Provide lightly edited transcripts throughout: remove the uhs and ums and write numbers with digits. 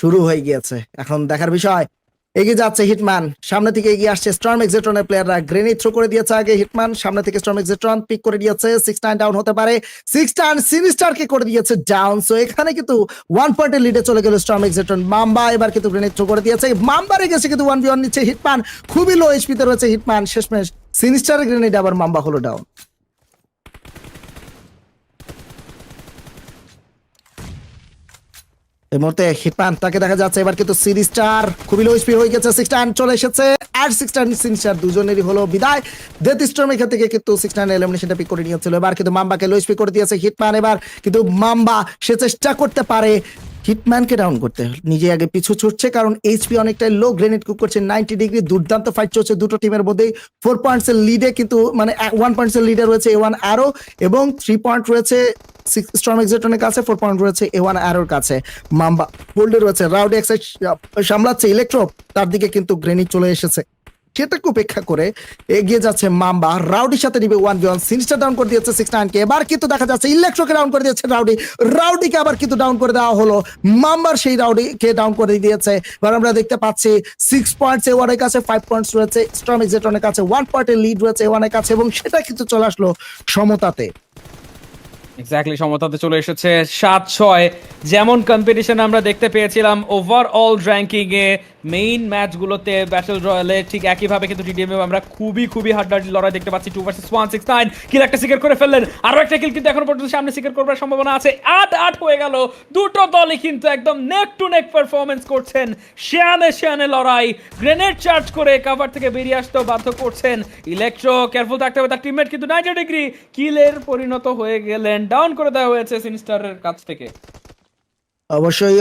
শুরু হয়ে গিয়েছে। এখন দেখার বিষয়, এগিয়ে যাচ্ছে হিটম্যান, সামনে থেকে এগিয়ে আসছে স্টর্ম এক্সিট্রনের প্লেয়াররা। গ্রেনেড থ্রো করে দিয়েছে আগে হিটম্যান, সামনে থেকে স্টর্ম এক্সিট্রন পিক করে দিয়েছে। 6-9 ডাউন হতে পারে। 6-9 সিনিস্টারকে করে দিয়েছে ডাউন। সো এখানে কিন্তু 1 পয়েন্টের লিডে চলে গেল স্টর্ম এক্সিট্রন। মাম্বা এবার কিন্তু গ্রেনেড থ্রো করে দিয়েছে। মাম্বারে গেছে কিন্তু 1v1 নিচ্ছে হিটম্যান। খুবই লো এইচপিতে রয়েছে হিটম্যান। শেষমেশ সিনিস্টারের গ্রেনেড আবার মাম্বা হলো ডাউন। এই মুহূর্তে হিটম্যান তাকে দেখা যাচ্ছে এবার কিন্তু সিনিস্টার খুবই লো স্পিড হয়ে গেছে। 6-9 চলে এসেছে আর 6-9 সিনিস্টার দুজনেরই হলো বিদায়। ডেথ স্টর্ম এখান থেকে কিন্তু 6-9 এলিমিনেশনটা পিক করে নিয়েছিল। এবার কিন্তু মাম্বাকে লো স্পিড করে দিয়েছে হিটম্যান। এবার কিন্তু মাম্বা সে চেষ্টা করতে পারে হিটম্যানকে ডাউন করতে, নিজে আগে পিছু ছুটছে কারণ এইচপি অনেকটাই লো। গ্রেনেড কুক করছে 90 ডিগ্রি। দুর্দান্ত ফাইট চলছে দুটো টিমের মধ্যেই। 4 পয়েন্টসের লিডে কিন্তু মানে 1 পয়েন্টসের লিডে রয়েছে A1 অ্যারো এবং 3 পয়েন্ট রয়েছে স্টর্ম এক্সিটনের কাছে, 4 পয়েন্ট রয়েছে A1 অ্যারোর কাছে। মাম্বা হোল্ডে রয়েছে, রাউডে এক্সাইড সামলাচ্ছে ইলেকট্রো, তার দিকে কিন্তু গ্রেনেড চলে এসেছে। সেটাকে উপেক্ষা করে এগিয়ে যাচ্ছে মাম্বা। রাউডির সাথে নিবে 1v1। সিনিস্টার ডাউন করে দিয়েছে 6-9 কে। এবার কিন্তু দেখা যাচ্ছে ইলেকট্রোকে ডাউন করে দিয়েছে রাউডিকে আবার কিন্তু ডাউন করে দেওয়া হলো। মাম্বার সেই রাউডিকে ডাউন করে দিয়েছে। এবার আমরা দেখতে পাচ্ছি 6 পয়েন্টস A1 এর কাছে, 5 পয়েন্টস রয়েছে স্টর্ম এক্সিটনের কাছে, 1 পয়েন্টের লিড রয়েছে A1 এর কাছে এবং সেটা কিন্তু চলে আসলো সমতাতে। এক্স্যাক্টলি, সমতাতে চলে এসেছে 7-6। যেমন কম্পিটিশন আমরা দেখতে পেয়েছিলাম ওভারঅল র্যাঙ্কিং এ মেইন ম্যাচগুলোতে ব্যাটল রয়্যালে, ঠিক একইভাবে কিন্তু টিডিএম আমরা খুবই হাড্ডাহাড্ডি লড়াই দেখতে পাচ্ছি। 2 ভার্সেস 1, 6-9 কিল একটা সিকিউর করে ফেললেন। আরো একটা কিল কিন্তু এখন পর্যন্ত সামনে সিকিউর করার সম্ভাবনা আছে। 8-8 হয়ে গেল। দুটো দলই কিন্তু একদম নেক টু নেক পারফরমেন্স করছেন। শেয়ানে লড়াই, গ্রেনেড চার্জ করে কভার থেকে বেরিয়ে আসতেও বাধ্য করছেন ইলেকট্রো। কেয়ারফুল থাকতে হবে, তার টিমমেট কিন্তু 90 ডিগ্রি কিলের পরিণত হয়ে গেলেন। ডাউন করে দেওয়া হয়েছে সিনিস্টারের কাছ থেকে। অবশ্যই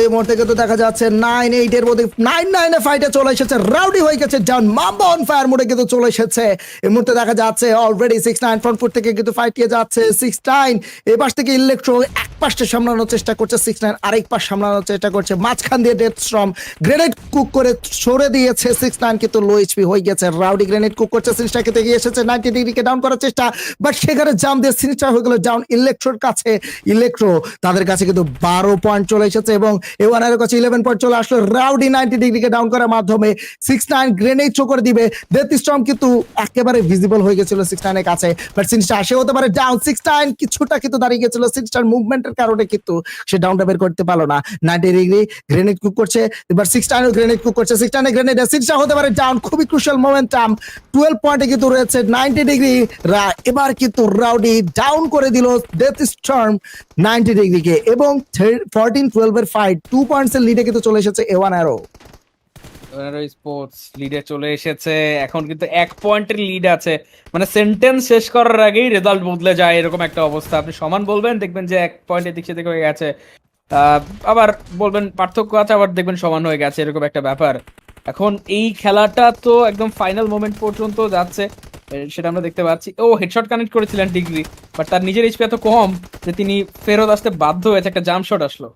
এই মুহূর্তে কিন্তু দেখা যাচ্ছে 9-8 এর মধ্যে 9-9 এ ফাইটে চলে এসেছে। রাউডি হয়ে গেছে ডাউন, মাম্বা অন ফায়ার মোডে কিন্তু চলে এসেছে। এই মুহূর্তে দেখা যাচ্ছে অলরেডি 6-9 ফ্রন্ট ফুট থেকে কিন্তু ফাইট নিয়ে যাচ্ছে 6-9। এই পাশ থেকে ইলেকট্রো এক পাশে সামলানোর চেষ্টা করছে, 6-9 আরেক পাশ সামলানোর চেষ্টা করছে। মাঝখান দিয়ে ডেথ স্টর্ম গ্রেনেড কুক করে সরে দিয়েছে 6-9 কিন্তু লো এইচপি হয়ে গেছে। রাউডি গ্রেনেড কুক করছে, সিনিস্টারকে থেকে এসেছে 90 ডিগ্রিকে ডাউন করার চেষ্টা, বাট সেখানে জাম দিয়ে সিনিস্টার হয়ে গেল ডাউন ইলেকট্রোর কাছে। ইলেকট্রো তাদের কাছে কিন্তু 12 পয়েন্ট চলে এসেছে এবং A1 এর কাছে 11 পয়েন্ট চলে আসলো। রাউডি 90 ডিগ্রিকে ডাউন করার মাধ্যমে 6-9 গ্রেনেড থ্রো করে দিবে। ডেথ স্টর্ম কিন্তু একেবারে ভিজিবল হয়ে গেছিল 6-9 এর কাছে, বাট সিনিস্টার আসে হতে পারে ডাউন। 6-9 কিছুটা কিন্তু দাঁড়িয়ে গেছিল সিনিস্টার মুভমেন্টের কারণে, কিন্তু সে ডাউনটা বের করতে পারলো না। 90 ডিগ্রি গ্রেনেড কুক করছে, এবার 6-9 গ্রেনেড কুক করছে। 6-9 গ্রেনেড সিনিস্টার হতে পারে ডাউন। খুবই ক্রুশাল মোমেন্টাম, 12 পয়েন্টে কিন্তু রয়েছে 90 ডিগ্রি। এবার কিন্তু রাউডি ডাউন করে দিল ডেথ স্টর্ম 90 ডিগ্রিকে এবং 14-12 এর ফাইট 2 পয়েন্টস এর লিডে কিন্তু চলে এসেছে A1 অ্যারো। স্পোর্টস লিডে চলে এসেছে। এখন কিন্তু 1 পয়েন্টের লিড আছে, মানে সেন্টেন্স শেষ করার আগেই রেজাল্ট বদলে যায় এরকম একটা অবস্থা। আপনি সমান বলবেন, দেখবেন যে 1 পয়েন্টের দিক সেদিক হয়ে গেছে। আবার বলবেন পার্থক্য আছে, আবার দেখবেন সমান হয়ে গেছে, এরকম একটা ব্যাপার। এখন এই খেলাটা তো একদম ফাইনাল মোমেন্ট পর্যন্ত যাচ্ছে, সেটা আমরা দেখতে পাচ্ছি। ও হেডশট কানেক্ট করেছিলেন ডিগ্রি, বাট তার নিজের এইচপি এত কম যে তিনি ফেরত আসতে বাধ্য হয়েছে। একটা জাম্প শট আসলো।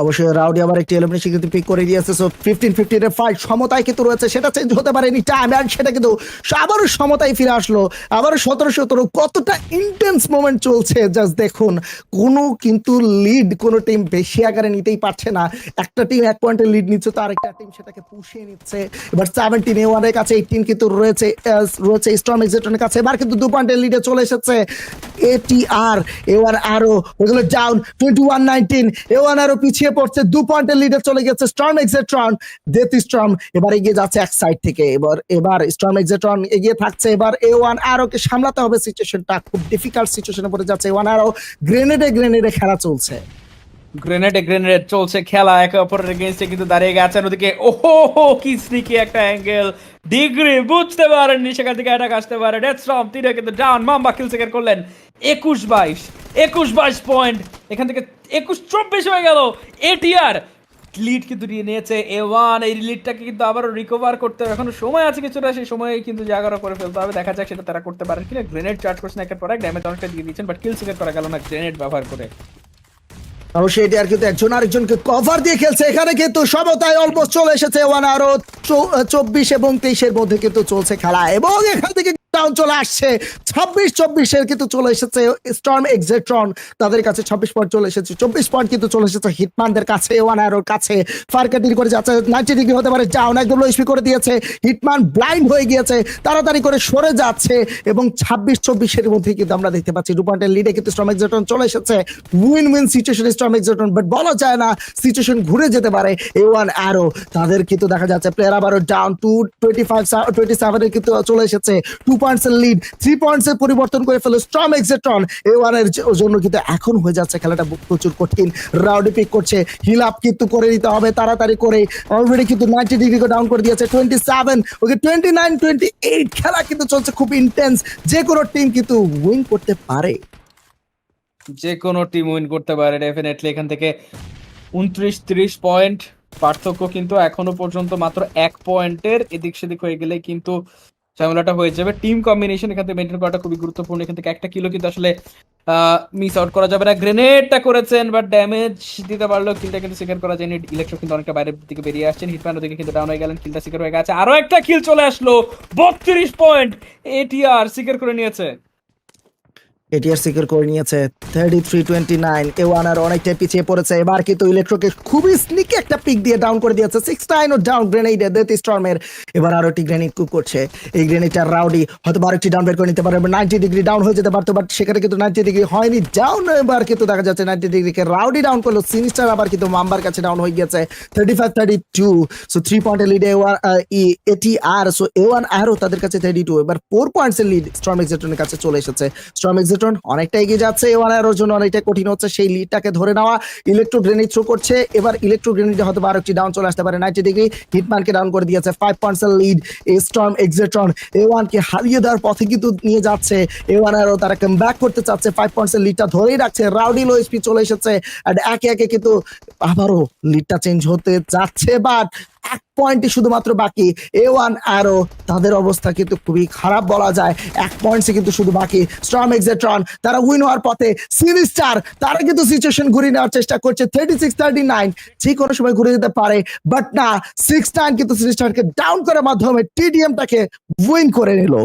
অবশ্যই রাউডি আবার একটি এলিমিনেশন কিন্তু পিক করে দিয়েছে। সো 15-15 এর ফাইট সমতায় কিন্তু রয়েছে, সেটা চেঞ্জ হতে পারে এনি টাইম। আর সেটা কিন্তু আবারও সমতায় ফিরে আসলো, আবারও 17-17। কতটা ইন্টেন্স মোমেন্ট চলছে জাস্ট দেখুন। কোনো কিন্তু লিড কোনো টিম বেশি আকারে নিতেই পারছে না। একটা টিম 1 পয়েন্টের লিড নিচ্ছে, তো আরেকটা টিম সেটাকে পুষিয়ে নিচ্ছে। এবার 17 A1 এর কাছে, 18 কিন্তু রয়েছে স্টর্ম এক্সিটনের কাছে। এবার কিন্তু 2 পয়েন্টের লিডে চলে এসেছে ATR। A1 আরো ওগুলো ডাউন 21-19। A1 আরো পিছিয়ে পড়ছে, 2 পয়েন্টের লিডে চলে গেছে স্টর্ম এক্সিট্রন। ডেথ স্টর্ম এবার এগিয়ে যাচ্ছে এক সাইড থেকে। এবার স্টর্ম এক্সিট্রন এগিয়ে থাকছে। এবার A1 আরোকে সামলাতে হবে সিচুয়েশনটা, খুব ডিফিকাল্ট সিচুয়েশনে পড়ে যাচ্ছে A1 আরো। গ্রেনেডে খেলা চলছে, গ্রেনেড চলছে খেলা, একে অপরের এগেইনস্টে কিন্তু দাঁড়িয়ে গেছেন। ওদিকে ওহো কি স্নিকি একটা অ্যাঙ্গেল। ডিগ্রি বুঝতে পারেননি সেখান থেকে অ্যাটাক আসতে পারে। ডেথ স্টর্ম তিনে কিন্তু ডাউন। মাম্বা কিল সেকেন্ড করলেন 21-22 পয়েন্ট, এখান থেকে 21-24 হয়ে গেল। এটিআর লিড কিন্তু নিয়ে নিয়েছে A1। এই লিডটাকে কিন্তু আবারও রিকভার করতে হবে, এখনো সময় আছে কিছুটা, সেই সময়ে কিন্তু জায়গাটা করে ফেলতে হবে। দেখা যাক সেটা তারা করতে পারেন কিনা। গ্রেনেড চার্জ করছেন একের পর এক, ড্যামেজ অনেকটা দিয়ে দিচ্ছেন, বাট কিল সেকেন্ড করা গেল না গ্রেনেড ব্যবহার করে। অবশ্যই এটি আর কিন্তু একজন আরেকজনকে কভার দিয়ে খেলছে। এখানে কিন্তু সমতায় অলমোস্ট চলে এসেছে A1 আরো। 24 এবং 23 এর মধ্যে কিন্তু চলছে খেলা এবং এখান থেকে ডাউন চলে আসছে 26-24 কিন্তু চলে এসেছে স্টর্ম এক্সেট্রন, তাদের কাছে 26 পয়েন্ট চলে এসেছে, 24 পয়েন্ট কিন্তু চলে এসেছে হিটম্যানদের কাছে, ওয়ান অ্যারোর কাছে। ফারকাটির করে যাচ্ছে 90 ডিগ্রি হতে পারে, ডাউন একদম লো স্পিড করে দিয়েছে, হিটম্যান ব্লাইন্ড হয়ে গিয়েছে, তাড়াতাড়ি করে সরে যাচ্ছে এবং 26-24 মধ্যে কিন্তু আমরা দেখতে পাচ্ছি 2 পয়েন্টের লিডে কিন্তু স্টর্ম এক্সেট্রন চলে এসেছে। উইন উইন সিচুয়েশন স্টর্ম এক্সেট্রন, বাট বলা যায় না সিচুয়েশন ঘুরে যেতে পারে। ওয়ান অ্যারো তাদের কিন্তু দেখা যাচ্ছে প্লেয়ার আবারও ডাউন টু 27 কিন্তু চলে এসেছে, 2 পয়েন্টস এর লিড, 3 পয়েন্টস এর পরিবর্তন করে ফেলো স্টর্ম এক্সেট্রন। ওয়ান এর জন্য কিন্তু এখন হয়ে যাচ্ছে খেলাটা প্রচুর কঠিন। রাউডি পিক করছে, হিল আপ কিন্তু করে নিতে হবে তাড়াতাড়ি করে, অলরেডি কিন্তু 90 ডিগ্রি ডাউন করে দিয়েছে, 27 ওকে 29-28 খেলা কিন্তু চলছে খুব ইন্টেন্স, যে কোনো টিম কিন্তু উইন করতে পারে। যে কোনো টিম উইন করতে পারে ডেফিনেটলি। এখান থেকে 29-30 পয়েন্ট পার্থক্য, কিন্তু এখনো পর্যন্ত মাত্র 1 পয়েন্টের এদিক সেদিক হয়ে গেলে কিন্তু ঝামেলাটা হয়ে যাবে। টিম কম্বিনেশন এখান থেকে মেনটেন করাটা খুবই গুরুত্বপূর্ণ। এখান থেকে একটা কিলো কিন্তু আসলে মিস আউট করা যাবে না। গ্রেনেডটা করেছেন বাট ড্যামেজ দিতে পারলেও কিলটা কিন্তু সিকার করা যায়নি। ইলেকট্রো কিন্তু অনেকটা বাইরের দিকে বেরিয়ে আসছেন, হিটম্যান ওদিকে কিন্তু ডাউন হয়ে গেলেন, কিলটা সিকার হয়ে গেছে। আরো একটা কিল চলে আসলো, 32 পয়েন্ট এটিআর সিকার করে নিয়েছে। এটিআর সিকিউর করে নিয়েছে 33-29। ওয়ান আর অনেকটাই পিছিয়ে পড়েছে, এবার কিন্তু ইলেকট্রোকে খুবই স্নিকি একটা পিক দিয়ে ডাউন করে দিয়েছে, 69 ও ডাউন গ্রেনেডে ডেথ স্টর্মের। এবার আরো একটি গ্রেনেড কুক করছে, এই গ্রেনেডটা রাউডি হয়তো আরেকটি ডাউন বের করে নিতে পারে, 90 ডিগ্রি ডাউন হয়ে যেতে পারতো, বাট সেখানে কিন্তু 90 ডিগ্রি হয়নি ডাউন। এবার কিন্তু দেখা যাচ্ছে 90 ডিগ্রিকে রাউডি ডাউন করলো, সিনিস্টার আবার কিন্তু মাম্বার কাছে ডাউন হয়ে গেছে 35-32। সো 3 পয়েন্টের লিডে এটিআর, সো ওয়ান অ্যারো তাদের কাছে 32, এবার 4 পয়েন্টস এর লিড স্টর্ম এক্সেট্রনের কাছে চলে এসেছে। স্টর্ম এক্সেট্রন অনেকটা এগিয়ে যাচ্ছে, ওয়ান অ্যারোর জন্য অনেকটা কঠিন হচ্ছে সেই লিডটাকে ধরে নেওয়া। ইলেকট্রো গ্রেনেড থ্রো করছে, এবার ইলেকট্রো গ্রেনেডে হয়তো আরো একটি ডাউন চলে আসতে পারে, 90 ডিগ্রি হিটম্যানকে ডাউন করে দিয়েছে, 5 পয়েন্টস এর লিড স্টর্ম এক্সেট্রন। ওয়ান কে হারিয়ে দেওয়ার পথে কিন্তু নিয়ে যাচ্ছে ওয়ান অ্যারো, তারা কাম ব্যাক করতে চাচ্ছে, 5 পয়েন্টস এর লিডটা ধরেই রাখছে। রাউডি লো স্পিড চলে এসেছে, আর একে একে কিন্তু আবারও লিডটা চেঞ্জ হতে যাচ্ছে, বাট 1 পয়েন্টই শুধুমাত্র বাকি। ওয়ান অ্যারো তাদের অবস্থা কিন্তু খুবই খারাপ বলা যায়, 1 পয়েন্টসে কিন্তু শুধু বাকি। স্টর্ম এক্সেট্রন তারা উইন হওয়ার পথে, সিনিস্টার তারা কিন্তু সিচুয়েশন ঘুরিয়ে নেওয়ার চেষ্টা করছে, 36-39 যে কোনো সময় ঘুরে যেতে পারে, বাট না, 6-9 কিন্তু সিনিস্টারকে ডাউন করার মাধ্যমে টিডিএমটাকে উইন করে নিল।